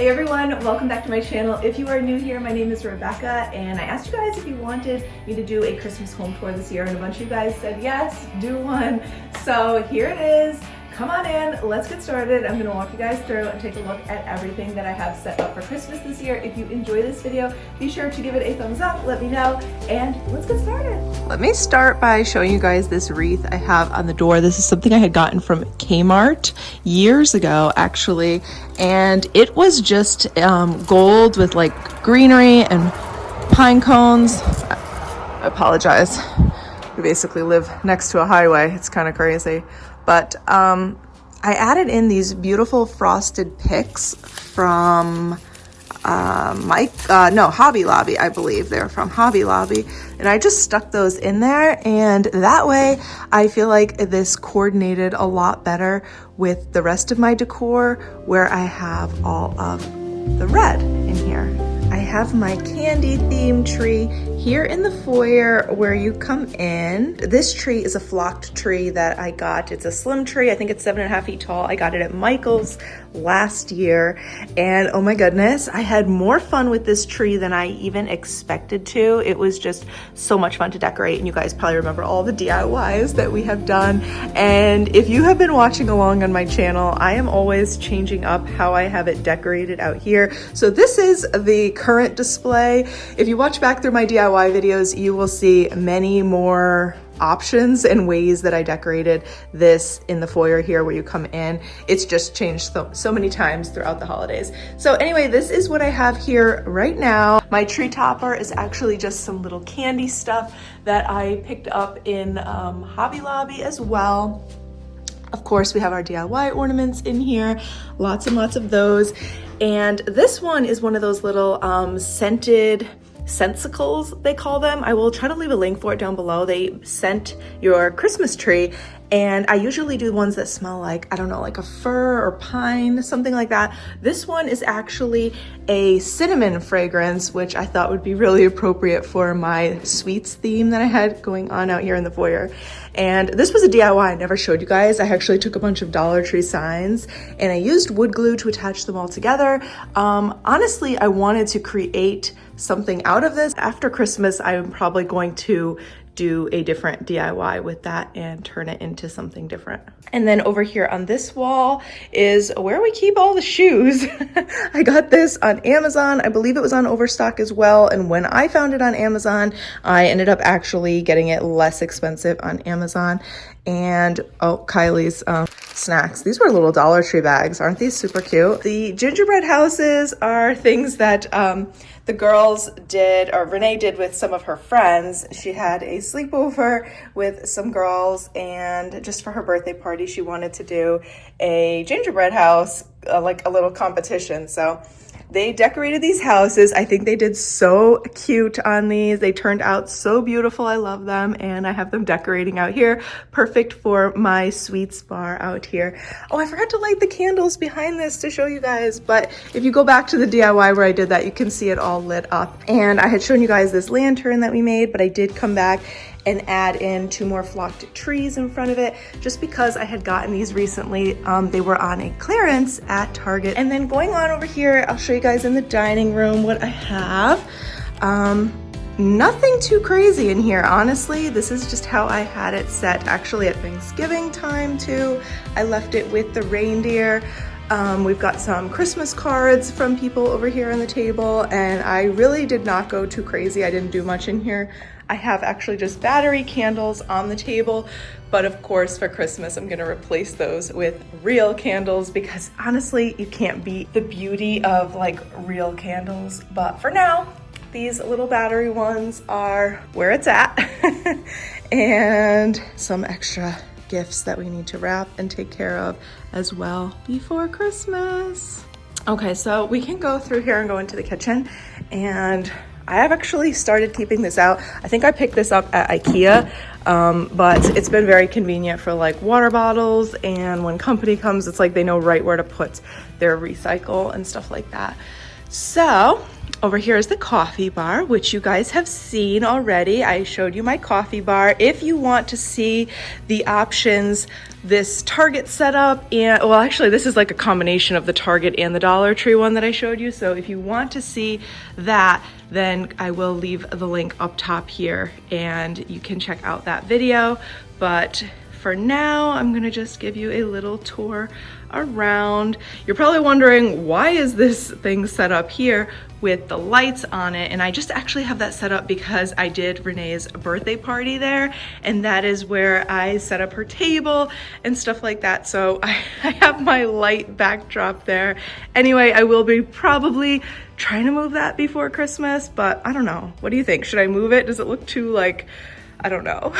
Hey everyone, welcome back to my channel. If you are new here, my name is Rebecca, and I asked you guys if you wanted me to do a Christmas home tour this year, and a bunch of you guys said yes, do one. So here it is. Come on in, let's get started. I'm gonna walk you guys through and take a look at everything that I have set up for Christmas this year. If you enjoy this video, be sure to give it a thumbs up, let me know, and let's get started. Let me start by showing you guys this wreath I have on the door. This is something I had gotten from Kmart years ago, actually, and it was just gold with like greenery and pine cones. I apologize. We basically live next to a highway. It's kind of crazy. But I added in these beautiful frosted picks from Hobby Lobby, I believe. They're from Hobby Lobby. And I just stuck those in there. And that way, I feel like this coordinated a lot better with the rest of my decor, where I have all of the red in here. I have my candy themed tree here in the foyer where you come in. This tree is a flocked tree that I got. It's a slim tree. I think it's 7.5 feet tall. I got it at Michael's last year. And oh my goodness, I had more fun with this tree than I even expected to. It was just so much fun to decorate. And you guys probably remember all the DIYs that we have done. And if you have been watching along on my channel, I am always changing up how I have it decorated out here. So this is the current display. If you watch back through my DIY videos, you will see many more options and ways that I decorated this in the foyer here where you come in. It's just changed so many times throughout the holidays. So anyway, this is what I have here right now. My tree topper is actually just some little candy stuff that I picked up in Hobby Lobby as well. Of course, we have our DIY ornaments in here, lots and lots of those. And this one is one of those little scented sensicles, they call them. I will try to leave a link for it down below. They scent your Christmas tree, and I usually do ones that smell like, I don't know, like a fir or pine, something like that. This one is actually a cinnamon fragrance, which I thought would be really appropriate for my sweets theme that I had going on out here in the foyer. And this was a DIY I never showed you guys. I actually took a bunch of Dollar Tree signs and I used wood glue to attach them all together. Honestly, I wanted to create something out of this. After Christmas, I'm probably going to do a different DIY with that and turn it into something different. And then over here on this wall is where we keep all the shoes. I got this on Amazon. I believe it was on Overstock as well. And when I found it on Amazon, I ended up actually getting it less expensive on Amazon. And oh, Kylie's snacks. These were little Dollar Tree bags. Aren't these super cute? The gingerbread houses are things that the girls did, or Renee did with some of her friends. She had a sleepover with some girls, and just for her birthday party, she wanted to do a gingerbread house, like a little competition. So they decorated these houses. I think they did so cute on these. They turned out so beautiful. I love them. And I have them decorating out here. Perfect for my sweets bar out here. Oh, I forgot to light the candles behind this to show you guys. But if you go back to the DIY where I did that, you can see it all lit up. And I had shown you guys this lantern that we made, but I did come back and add in 2 more flocked trees in front of it, just because I had gotten these recently. They were on a clearance at Target. And then going on over here, I'll show you guys in the dining room what I have. Nothing too crazy in here, honestly. This is just how I had it set actually at Thanksgiving time too. I left it with the reindeer. We've got some Christmas cards from people over here on the table, and I really did not go too crazy. I didn't do much in here. I have actually just battery candles on the table, but of course for Christmas I'm gonna replace those with real candles, because honestly you can't beat the beauty of like real candles. But for now, these little battery ones are where it's at. And some extra gifts that we need to wrap and take care of as well before Christmas. Okay, so we can go through here and go into the kitchen, and I have actually started keeping this out. I think I picked this up at IKEA, but it's been very convenient for like water bottles, and when company comes, it's like they know right where to put their recycle and stuff like that. So Over here is the coffee bar, which you guys have seen already. I showed you my coffee bar. If you want to see the options, this Target setup, and well, actually this is like a combination of the Target and the Dollar Tree one that I showed you. So if you want to see that, then I will leave the link up top here and you can check out that video. But for now, I'm gonna just give you a little tour around. You're probably wondering, why is this thing set up here with the lights on it? And I just actually have that set up because I did Renee's birthday party there, and that is where I set up her table and stuff like that. So I have my light backdrop there. Anyway, I will be probably trying to move that before Christmas, but I don't know. What do you think? Should I move it? Does it look too like, I don't know.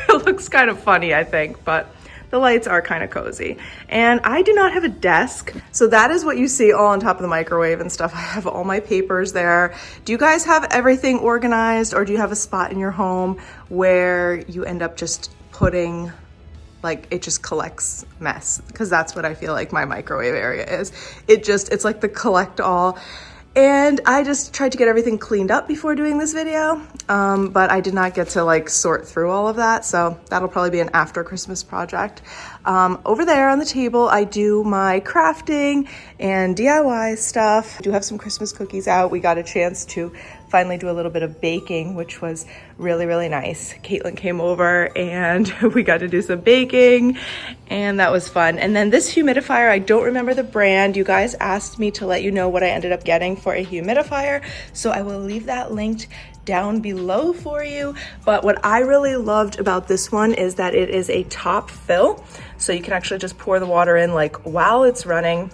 It looks kind of funny, I think, but the lights are kind of cozy. And I do not have a desk. So that is what you see all on top of the microwave and stuff. I have all my papers there. Do you guys have everything organized, or do you have a spot in your home where you end up just putting, like, it just collects mess? Because that's what I feel like my microwave area is. It's like the collect all. And I just tried to get everything cleaned up before doing this video, but I did not get to like sort through all of that. So that'll probably be an after Christmas project. Over there on the table, I do my crafting and DIY stuff. I do have some Christmas cookies out. We got a chance to finally do a little bit of baking, which was really, really nice. Caitlin came over and we got to do some baking, and that was fun. And then this humidifier, I don't remember the brand. You guys asked me to let you know what I ended up getting for a humidifier, so I will leave that linked down below for you. But what I really loved about this one is that it is a top fill, so you can actually just pour the water in like while it's running.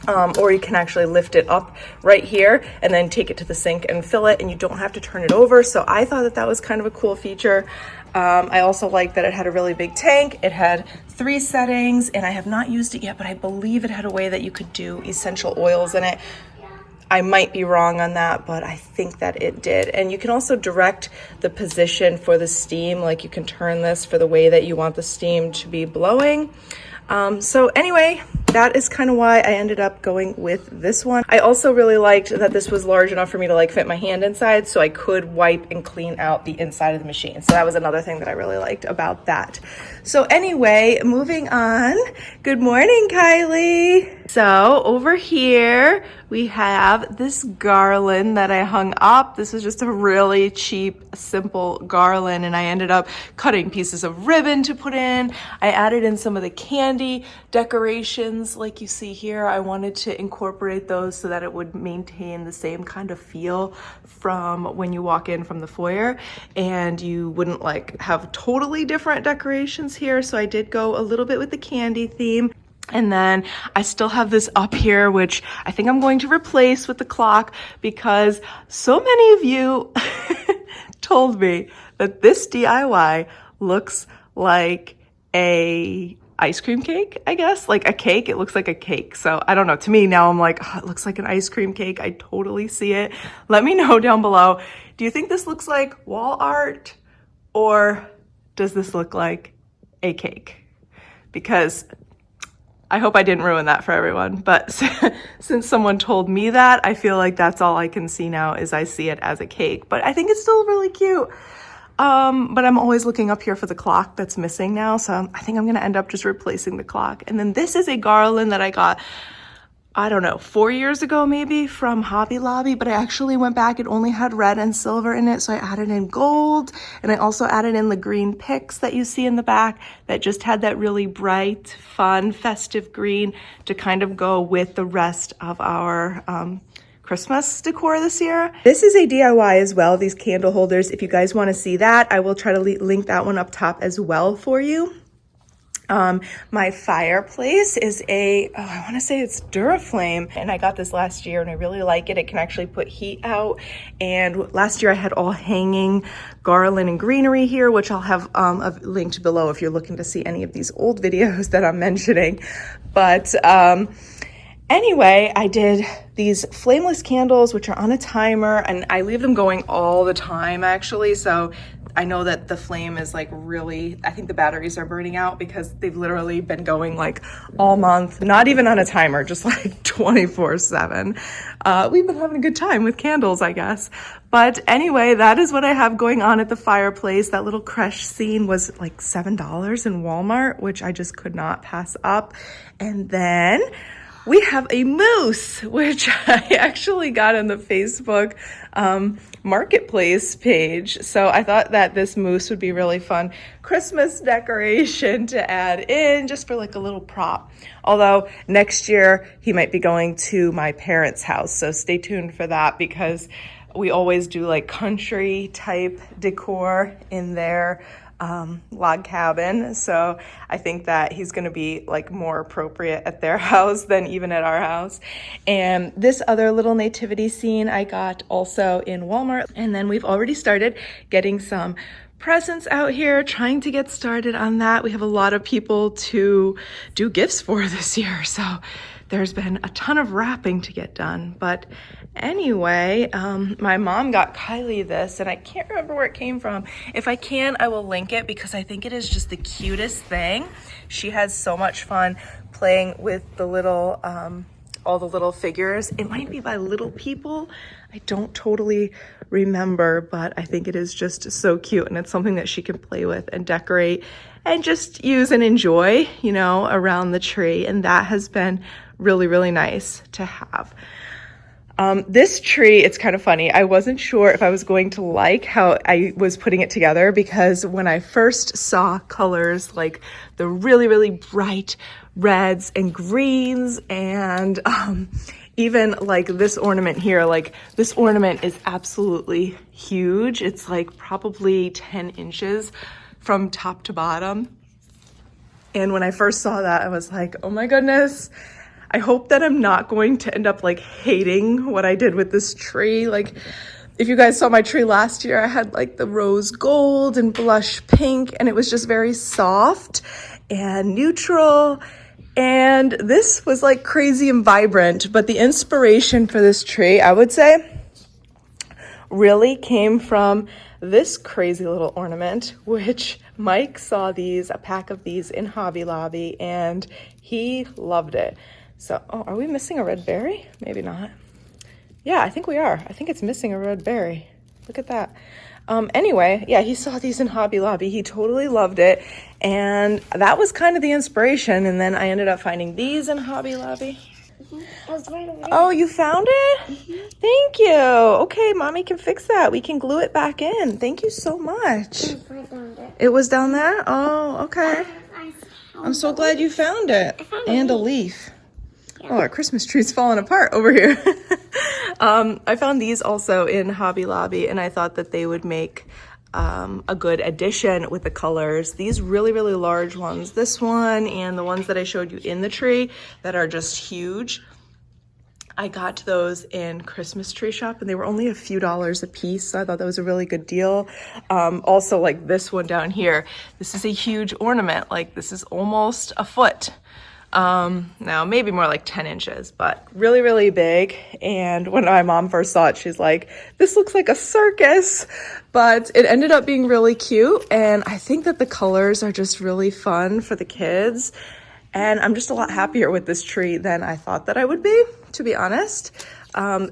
Or you can actually lift it up right here and then take it to the sink and fill it, and you don't have to turn it over. So I thought that that was kind of a cool feature. I also liked that it had a really big tank. It had 3 settings, and I have not used it yet, but I believe it had a way that you could do essential oils in it. I might be wrong on that, but I think that it did. And you can also direct the position for the steam. Like, you can turn this for the way that you want the steam to be blowing. So anyway, that is kind of why I ended up going with this one. I also really liked that this was large enough for me to like fit my hand inside, so I could wipe and clean out the inside of the machine. So that was another thing that I really liked about that. So anyway, moving on. Good morning, Kylie. So over here, we have this garland that I hung up. This is just a really cheap, simple garland, and I ended up cutting pieces of ribbon to put in. I added in some of the candy decorations like you see here. I wanted to incorporate those so that it would maintain the same kind of feel from when you walk in from the foyer, and you wouldn't like have totally different decorations here. So I did go a little bit with the candy theme. And then I still have this up here, which I think I'm going to replace with the clock, because so many of you told me that this DIY looks like a ice cream cake, I guess, like a cake. It looks like a cake. So I don't know. To me now, I'm like, oh, it looks like an ice cream cake. I totally see it. Let me know down below. Do you think this looks like wall art, or does this look like a cake? Because I hope I didn't ruin that for everyone, but since someone told me that, I feel like that's all I can see now, is I see it as a cake. But I think it's still really cute. But I'm always looking up here for the clock that's missing now, so I think I'm gonna end up just replacing the clock. And then this is a garland that I got, I don't know, 4 years ago maybe, from Hobby Lobby, but I actually went back. It only had red and silver in it, so I added in gold, and I also added in the green picks that you see in the back that just had that really bright, fun, festive green to kind of go with the rest of our Christmas decor this year. This is a DIY as well, these candle holders. If you guys want to see that, I will try to link that one up top as well for you. My fireplace is I want to say it's Duraflame, and I got this last year and I really like it. It can actually put heat out, and last year I had all hanging garland and greenery here, which I'll have linked below if you're looking to see any of these old videos that I'm mentioning. But anyway, I did these flameless candles, which are on a timer, and I leave them going all the time actually, so I know that the flame is like really, I think the batteries are burning out because they've literally been going like all month, not even on a timer, just like 24/7. We've been having a good time with candles, I guess. But anyway, that is what I have going on at the fireplace. That little creche scene was like $7 in Walmart, which I just could not pass up. And then we have a moose, which I actually got on the Facebook marketplace page. So I thought that this moose would be really fun Christmas decoration to add in just for like a little prop. Although next year he might be going to my parents' house. So stay tuned for that because we always do like country type decor in their log cabin. So I think that he's going to be like more appropriate at their house than even at our house. And this other little nativity scene I got also in Walmart. And then we've already started getting some presents out here, trying to get started on that. We have a lot of people to do gifts for this year. So there's been a ton of wrapping to get done. But anyway, my mom got Kylie this, and I can't remember where it came from. If I can, I will link it because I think it is just the cutest thing. She has so much fun playing with the little, all the little figures. It might be by Little People. I don't totally remember, but I think it is just so cute, and it's something that she can play with and decorate and just use and enjoy, you know, around the tree. And that has been really, really nice to have. This tree, it's kind of funny. I wasn't sure if I was going to like how I was putting it together because when I first saw colors like the really, really bright reds and greens and even like this ornament here, like this ornament is absolutely huge. It's like probably 10 inches from top to bottom. And when I first saw that, I was like, oh my goodness. I hope that I'm not going to end up like hating what I did with this tree. Like if you guys saw my tree last year, I had like the rose gold and blush pink, and it was just very soft and neutral. And this was like crazy and vibrant, but the inspiration for this tree, I would say, really came from this crazy little ornament, which Mike saw a pack of these in Hobby Lobby, and he loved it. So, oh, are we missing a red berry? Maybe not. Yeah, I think we are. I think it's missing a red berry. Look at that. Anyway, yeah, he saw these in Hobby Lobby. He totally loved it. And that was kind of the inspiration. And then I ended up finding these in Hobby Lobby. Oh, you found it? Thank you. Okay, Mommy can fix that. We can glue it back in. Thank you so much. It was down there? Oh, okay. I'm so glad you found it. And a leaf. Oh, our Christmas tree's falling apart over here. I found these also in Hobby Lobby, and I thought that they would make a good addition with the colors. These really, really large ones, this one and the ones that I showed you in the tree that are just huge. I got those in Christmas Tree Shop, and they were only a few dollars a piece, so I thought that was a really good deal. Also, like this one down here, this is a huge ornament. Like this is almost a foot. Now maybe more like 10 inches, but really, really big. And when my mom first saw it, she's like, this looks like a circus, but it ended up being really cute. And I think that the colors are just really fun for the kids. And I'm just a lot happier with this tree than I thought that I would be, to be honest.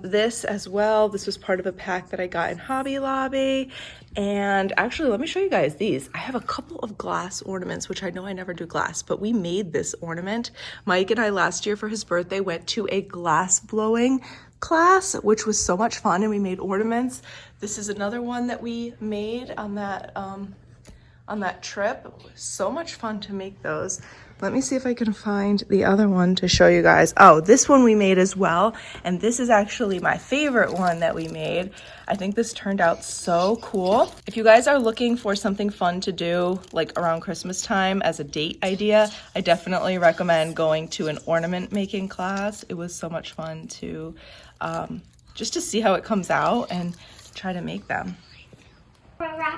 This as well, this was part of a pack that I got in Hobby Lobby. And actually, let me show you guys these. I have a couple of glass ornaments, which I know I never do glass, but we made this ornament. Mike and I last year for his birthday went to a glass blowing class, which was so much fun, and we made ornaments. This is another one that we made on that trip. It was so much fun to make those. Let me see if I can find the other one to show you guys. Oh, this one we made as well. And this is actually my favorite one that we made. I think this turned out so cool. If you guys are looking for something fun to do like around Christmas time as a date idea, I definitely recommend going to an ornament making class. It was so much fun to just to see how it comes out and try to make them.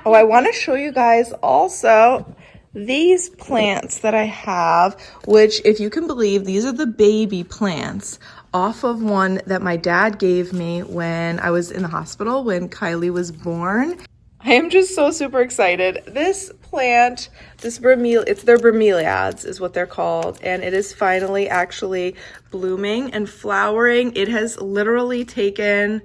Oh, I want to show you guys also these plants that I have, which, if you can believe, these are the baby plants off of one that my dad gave me when I was in the hospital when Kylie was born. I am just so super excited. This plant, it's their bromeliads is what they're called, and it is finally actually blooming and flowering. It has literally taken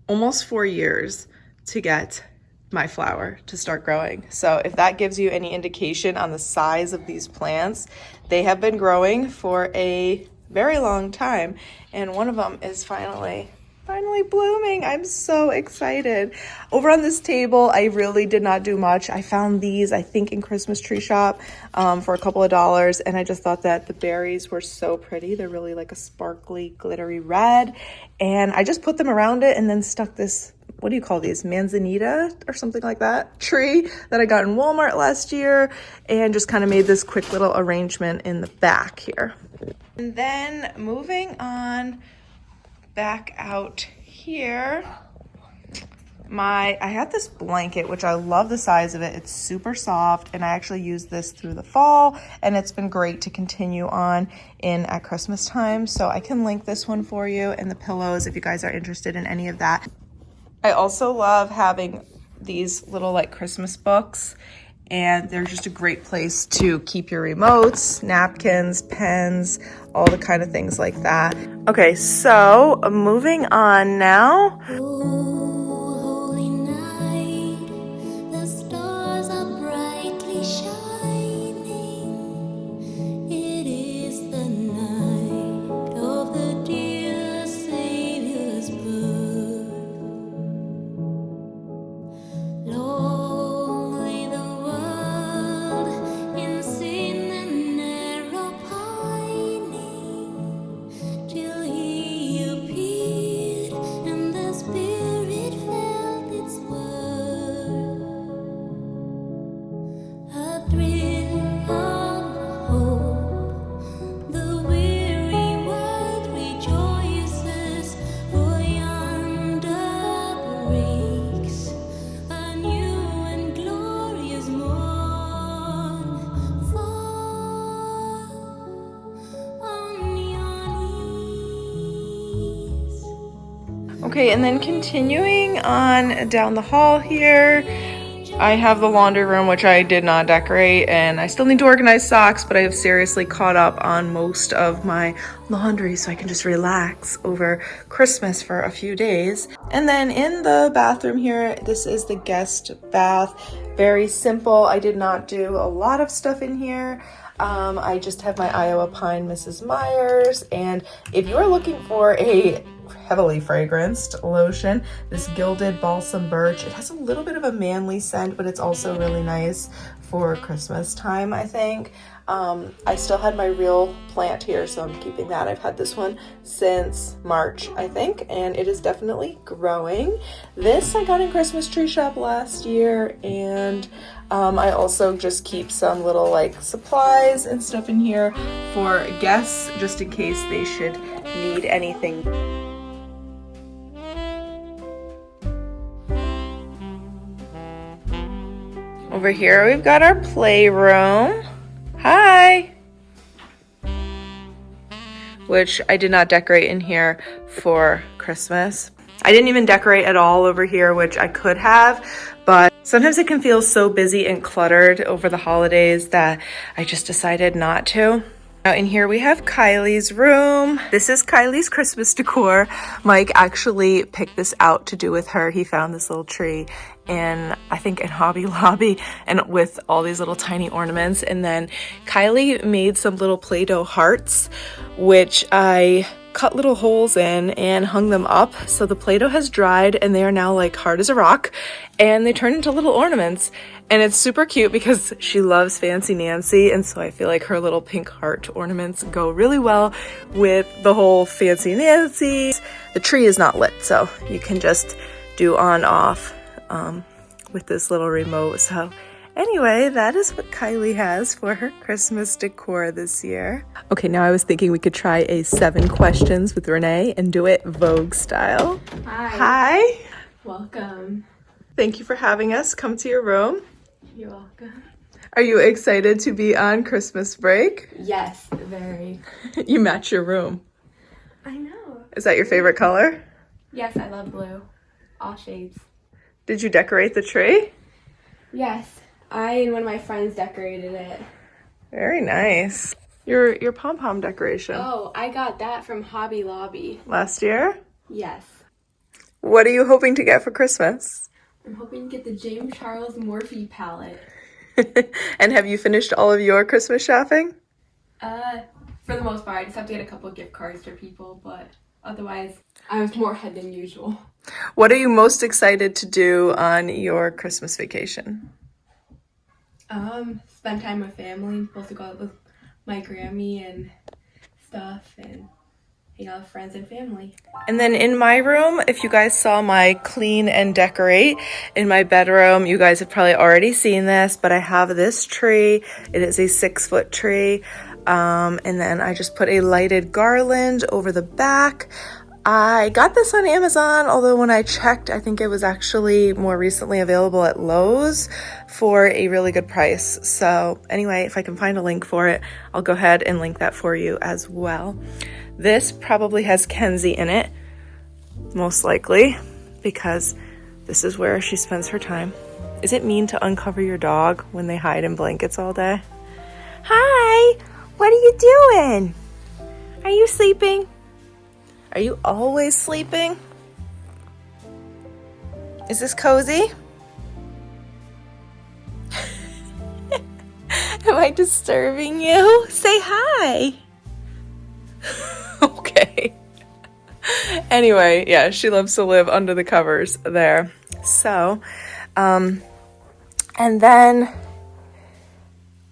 almost 4 years to get my flower to start growing. So if that gives you any indication on the size of these plants, they have been growing for a very long time, and one of them is finally blooming. I'm so excited. Over on this table, I really did not do much. I found these, I think, in Christmas tree shop for a couple of dollars, and I just thought that the berries were so pretty. They're really like a sparkly, glittery red, and I just put them around it and then stuck this, what do you call these, manzanita or something like that, tree that I got in Walmart last year, and just kind of made this quick little arrangement in the back here. And then moving on back out here, I had this blanket, which I love the size of it. It's super soft, and I actually use this through the fall, and it's been great to continue on in at Christmas time. So I can link this one for you, and the pillows if you guys are interested in any of that. I also love having these little like Christmas books, and they're just a great place to keep your remotes, napkins, pens, all the kind of things like that. Okay, so moving on now. Holy night, the stars are brightly shining. It is the night of the dear Savior's birth. Long lay the world in sin and error pining, till he appeared and the Spirit felt its worth. A thrill of hope, the weary world rejoices, for yonder breaks a new and glorious morn. Fall on your knees. Okay, and then continuing on down the hall here, I have the laundry room, which I did not decorate, and I still need to organize socks, but I have seriously caught up on most of my laundry so I can just relax over Christmas for a few days. And then in the bathroom here, this is the guest bath. Very simple. I did not do a lot of stuff in here. I just have my Iowa Pine Mrs. Myers, and if you are looking for a heavily fragranced lotion, this Gilded Balsam Birch, it has a little bit of a manly scent, but it's also really nice for Christmas time, I think. I still had my real plant here, so I'm keeping that. I've had this one since March, I think, and it is definitely growing. This I got in Christmas tree shop last year, and I also just keep some little like supplies and stuff in here for guests, just in case they should need anything. Over here we've got our playroom. Hi! Which I did not decorate in here for Christmas. I didn't even decorate at all over here, which I could have, but sometimes it can feel so busy and cluttered over the holidays that I just decided not to. Now in here we have Kylie's room. This is Kylie's Christmas decor. Mike actually picked this out to do with her. He found this little tree in, I think, in Hobby Lobby, and with all these little tiny ornaments. And then Kylie made some little Play-Doh hearts, which I cut little holes in and hung them up. So the Play-Doh has dried and they are now like hard as a rock, and they turn into little ornaments. And it's super cute because she loves Fancy Nancy, and so I feel like her little pink heart ornaments go really well with the whole Fancy Nancy. The tree is not lit, so you can just do on off with this little remote. So anyway, that is what Kylie has for her Christmas decor this year. Okay, now I was thinking we could try a 7 questions with Renee and do it Vogue style. Hi. Hi. Welcome. Thank you for having us come to your room. You're welcome. Are you excited to be on Christmas break? Yes, very. You match your room. I know. Is that your favorite color? Yes, I love blue. All shades. Did you decorate the tree? Yes, I and one of my friends decorated it. Very nice. Your pom-pom decoration. Oh, I got that from Hobby Lobby. Last year? Yes. What are you hoping to get for Christmas? I'm hoping to get the James Charles Morphe palette. And have you finished all of your Christmas shopping? For the most part, I just have to get a couple of gift cards for people, but otherwise, I was more ahead than usual. What are you most excited to do on your Christmas vacation? Spend time with family. I'm supposed to go out with my Grammy and stuff and hang out with friends and family. And then in my room, if you guys saw my clean and decorate in my bedroom, you guys have probably already seen this, but I have this tree. It is a 6-foot tree. And then I just put a lighted garland over the back. I got this on Amazon, although when I checked, I think it was actually more recently available at Lowe's for a really good price. So anyway, if I can find a link for it, I'll go ahead and link that for you as well. This probably has Kenzie in it, most likely, because this is where she spends her time. Is it mean to uncover your dog when they hide in blankets all day? Hi, what are you doing? Are you sleeping? Are you always sleeping? Is this cozy? Am I disturbing you? Say hi. Okay. Anyway, yeah, she loves to live under the covers there. So, and then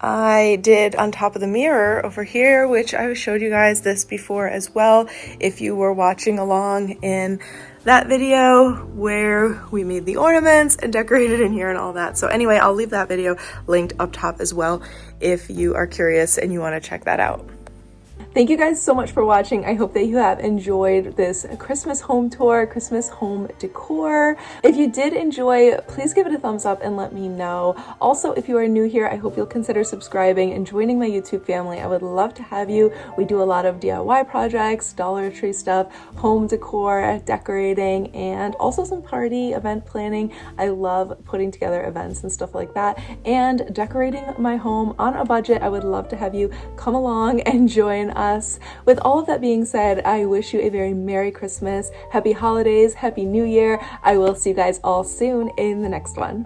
I did on top of the mirror over here, which I showed you guys this before as well, if you were watching along in that video where we made the ornaments and decorated in here and all that. So anyway, I'll leave that video linked up top as well if you are curious and you want to check that out. Thank you guys so much for watching. I hope that you have enjoyed this Christmas home tour, Christmas home decor. If you did enjoy, please give it a thumbs up and let me know. Also, if you are new here, I hope you'll consider subscribing and joining my YouTube family. I would love to have you. We do a lot of DIY projects, Dollar Tree stuff, home decor, decorating, and also some party event planning. I love putting together events and stuff like that and decorating my home on a budget. I would love to have you come along and join us. With all of that being said, I wish you a very Merry Christmas, Happy Holidays, Happy New Year. I will see you guys all soon in the next one.